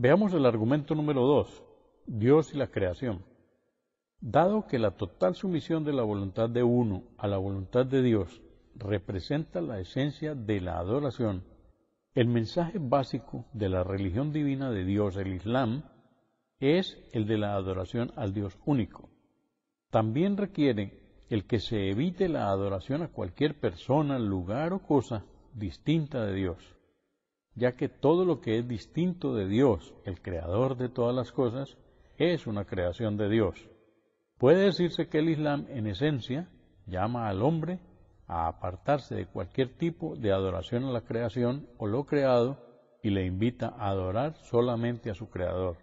Veamos el argumento número 2, Dios y la creación. Dado que la total sumisión de la voluntad de uno a la voluntad de Dios representa la esencia de la adoración, el mensaje básico de la religión divina de Dios, el Islam, es el de la adoración al Dios único. También requiere el que se evite la adoración a cualquier persona, lugar o cosa distinta de Dios, ya que todo lo que es distinto de Dios, el creador de todas las cosas, es una creación de Dios. Puede decirse que el Islam, en esencia, llama al hombre a apartarse de cualquier tipo de adoración a la creación o lo creado y le invita a adorar solamente a su creador.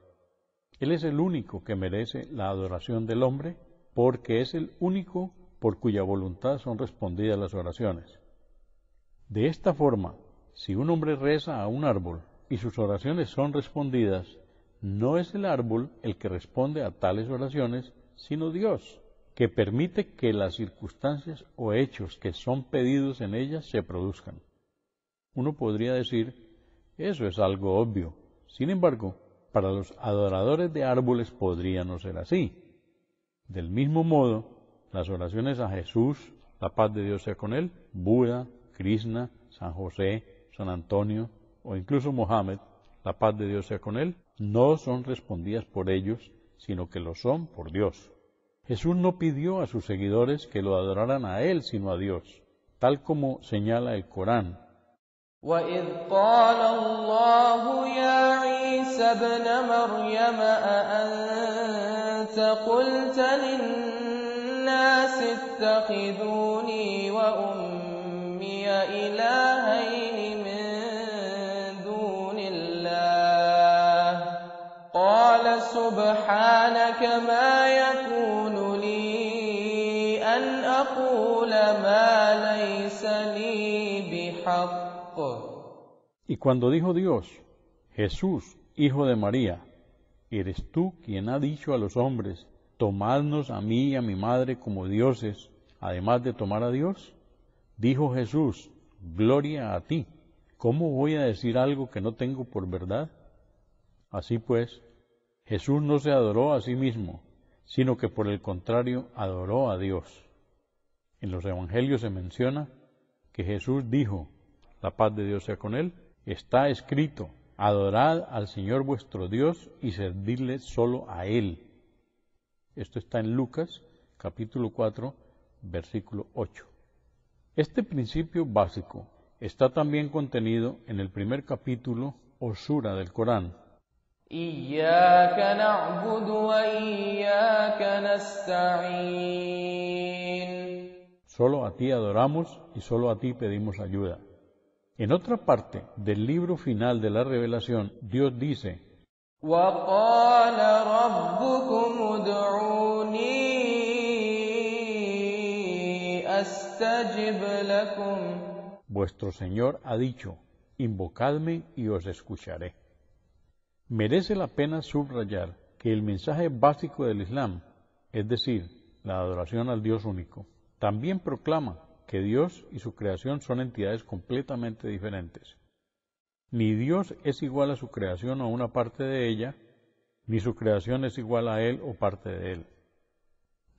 Él es el único que merece la adoración del hombre porque es el único por cuya voluntad son respondidas las oraciones. De esta forma, si un hombre reza a un árbol y sus oraciones son respondidas, no es el árbol el que responde a tales oraciones, sino Dios, que permite que las circunstancias o hechos que son pedidos en ellas se produzcan. Uno podría decir, eso es algo obvio. Sin embargo, para los adoradores de árboles podría no ser así. Del mismo modo, las oraciones a Jesús, la paz de Dios sea con él, Buda, Krishna, San José, San Antonio o incluso Mohammed, la paz de Dios sea con él, no son respondidas por ellos, sino que lo son por Dios. Jesús no pidió a sus seguidores que lo adoraran a él, sino a Dios, tal como señala el Corán. وَإِذْ قَالَ اللَّهُ يَا عِيسَى ابْنَ مَرْيَمَ أَأَنْتَ قُلْتَ لِلنَّاسِ اتَّخِذُونِي وَأُمِّيَ إِلَٰهَيْنِ مِن دُونِ اللَّهِ قَالَ سُبْحَانَكَ مَا يَكُونُ لِي أَنْ أَقُولَ مَا لَيْسَ لِي بِحَقٍّ. Y cuando dijo Dios, Jesús, hijo de María, ¿eres tú quien ha dicho a los hombres, tomadnos a mí y a mi madre como dioses, además de tomar a Dios? Dijo Jesús, gloria a ti, ¿cómo voy a decir algo que no tengo por verdad? Así pues, Jesús no se adoró a sí mismo, sino que por el contrario adoró a Dios. En los evangelios se menciona que Jesús dijo, la paz de Dios sea con él, está escrito, adorad al Señor vuestro Dios y servidle solo a Él. Esto está en Lucas, capítulo 4, versículo 8. Este principio básico está también contenido en el primer capítulo o sura del Corán. إِيَّاكَ نَعْبُدُ وَإِيَّاكَ نَسْتَعِينُ. Solo a ti adoramos y solo a ti pedimos ayuda. En otra parte del libro final de la revelación, Dios dice, وَقَالَ رَبُّكُمُ ادْعُونِي أَسْتَجِبْ لَكُمْ. vuestro Señor ha dicho, invocadme y os escucharé. Merece la pena subrayar que el mensaje básico del Islam, es decir, la adoración al Dios único, también proclama que Dios y su creación son entidades completamente diferentes. Ni Dios es igual a su creación o una parte de ella, ni su creación es igual a Él o parte de Él.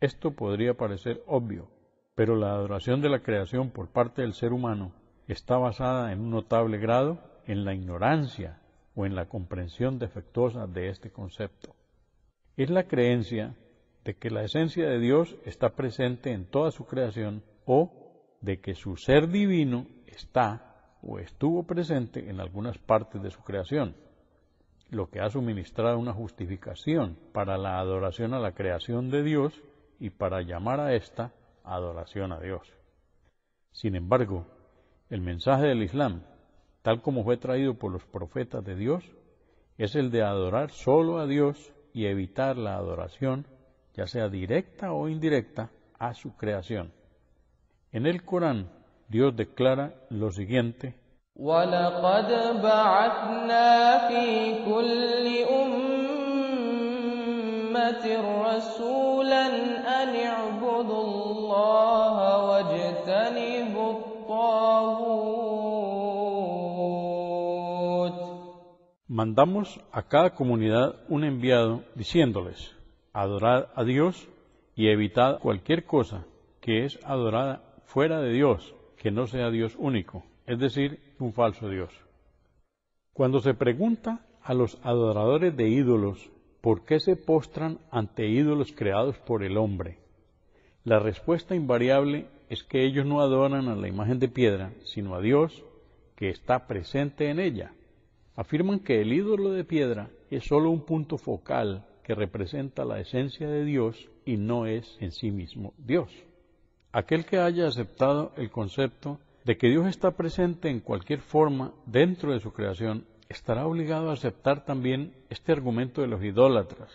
Esto podría parecer obvio, pero la adoración de la creación por parte del ser humano está basada en un notable grado en la ignorancia o en la comprensión defectuosa de este concepto. Es la creencia de que la esencia de Dios está presente en toda su creación o de que su ser divino está o estuvo presente en algunas partes de su creación, lo que ha suministrado una justificación para la adoración a la creación de Dios y para llamar a esta adoración a Dios. Sin embargo, el mensaje del Islam, tal como fue traído por los profetas de Dios, es el de adorar solo a Dios y evitar la adoración, ya sea directa o indirecta, a su creación. En el Corán, Dios declara lo siguiente: وَلَقَدْ بَعَثْنَا فِي كُلِّ أُمَّةٍ رَّسُولًا أَنِ اعْبُدُوا اللَّهَ وَاجْتَنِبُوا الطَّاغُوتَ. mandamos a cada comunidad un enviado diciéndoles: adorad a Dios y evitad cualquier cosa que es adorada fuera de Dios, que no sea Dios único, es decir, un falso Dios. Cuando se pregunta a los adoradores de ídolos por qué se postran ante ídolos creados por el hombre, la respuesta invariable es que ellos no adoran a la imagen de piedra, sino a Dios, que está presente en ella. Afirman que el ídolo de piedra es sólo un punto focal que representa la esencia de Dios y no es en sí mismo Dios. Aquel que haya aceptado el concepto de que Dios está presente en cualquier forma dentro de su creación, estará obligado a aceptar también este argumento de los idólatras.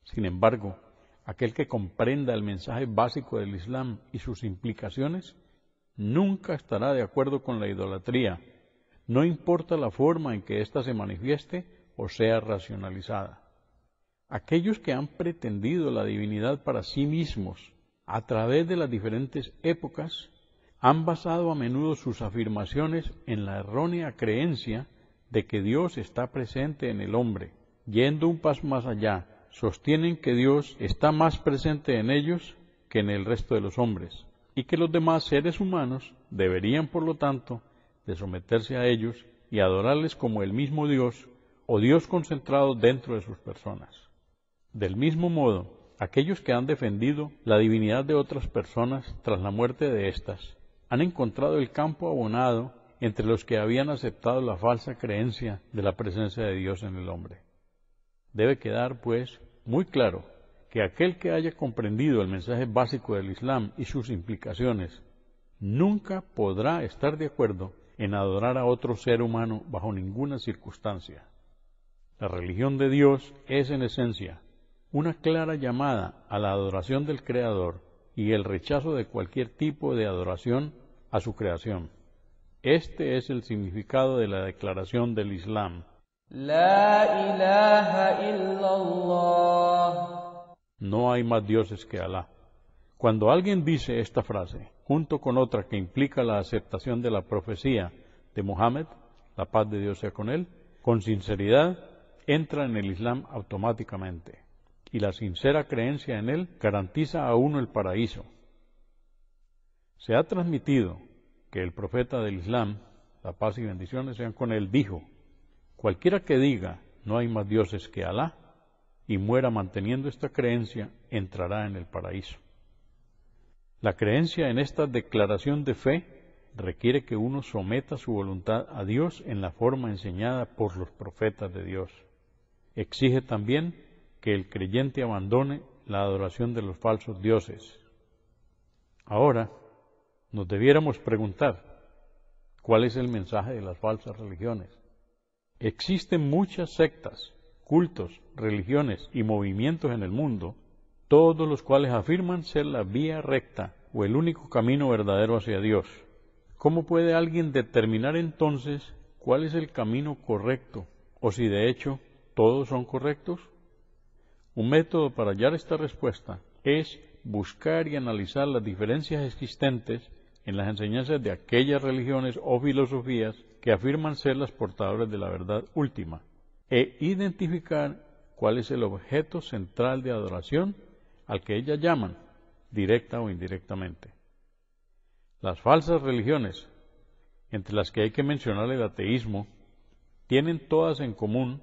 Sin embargo, aquel que comprenda el mensaje básico del Islam y sus implicaciones, nunca estará de acuerdo con la idolatría, no importa la forma en que ésta se manifieste o sea racionalizada. Aquellos que han pretendido la divinidad para sí mismos a través de las diferentes épocas, han basado a menudo sus afirmaciones en la errónea creencia de que Dios está presente en el hombre. Yendo un paso más allá, sostienen que Dios está más presente en ellos que en el resto de los hombres, y que los demás seres humanos deberían, por lo tanto, de someterse a ellos y adorarles como el mismo Dios o Dios concentrado dentro de sus personas. Del mismo modo, aquellos que han defendido la divinidad de otras personas tras la muerte de éstas, han encontrado el campo abonado entre los que habían aceptado la falsa creencia de la presencia de Dios en el hombre. Debe quedar, pues, muy claro que aquel que haya comprendido el mensaje básico del Islam y sus implicaciones, nunca podrá estar de acuerdo en adorar a otro ser humano bajo ninguna circunstancia. La religión de Dios es, en esencia, una clara llamada a la adoración del Creador y el rechazo de cualquier tipo de adoración a su creación. Este es el significado de la declaración del Islam. La ilaha illallah. No hay más dioses que Alá. Cuando alguien dice esta frase, junto con otra que implica la aceptación de la profecía de Muhammad, la paz de Dios sea con él, con sinceridad, entra en el Islam automáticamente, y la sincera creencia en él garantiza a uno el paraíso. Se ha transmitido que el profeta del Islam, la paz y bendiciones sean con él, dijo: cualquiera que diga no hay más dioses que Alá y muera manteniendo esta creencia, entrará en el paraíso. La creencia en esta declaración de fe requiere que uno someta su voluntad a Dios en la forma enseñada por los profetas de Dios. Exige también que el creyente abandone la adoración de los falsos dioses. Ahora, nos debiéramos preguntar, ¿cuál es el mensaje de las falsas religiones? Existen muchas sectas, cultos, religiones y movimientos en el mundo, todos los cuales afirman ser la vía recta o el único camino verdadero hacia Dios. ¿Cómo puede alguien determinar entonces cuál es el camino correcto, o si de hecho todos son correctos? Un método para hallar esta respuesta es buscar y analizar las diferencias existentes en las enseñanzas de aquellas religiones o filosofías que afirman ser las portadoras de la verdad última, e identificar cuál es el objeto central de adoración al que ellas llaman, directa o indirectamente. Las falsas religiones, entre las que hay que mencionar el ateísmo, tienen todas en común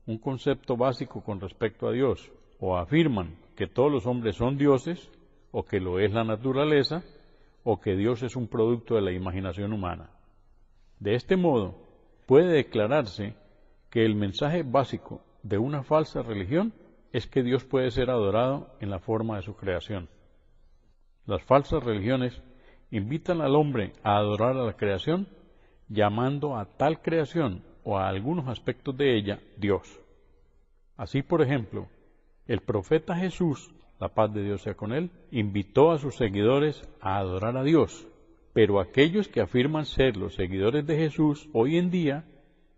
un concepto básico con respecto a Dios, o afirman que todos los hombres son dioses, o que lo es la naturaleza, o que Dios es un producto de la imaginación humana. De este modo, puede declararse que el mensaje básico de una falsa religión es que Dios puede ser adorado en la forma de su creación. Las falsas religiones invitan al hombre a adorar a la creación, llamando a tal creación o a algunos aspectos de ella Dios. Así, por ejemplo, el profeta Jesús, la paz de Dios sea con él, invitó a sus seguidores a adorar a Dios, pero aquellos que afirman ser los seguidores de Jesús hoy en día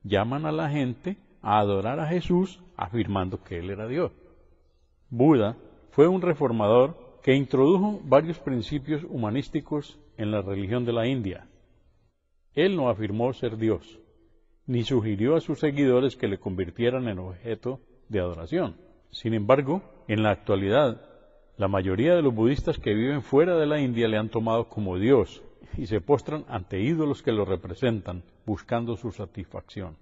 llaman a la gente a adorar a Jesús afirmando que él era Dios. Buda fue un reformador que introdujo varios principios humanísticos en la religión de la India. Él no afirmó ser Dios, ni sugirió a sus seguidores que le convirtieran en objeto de adoración. Sin embargo, en la actualidad, la mayoría de los budistas que viven fuera de la India le han tomado como Dios y se postran ante ídolos que lo representan, buscando su satisfacción.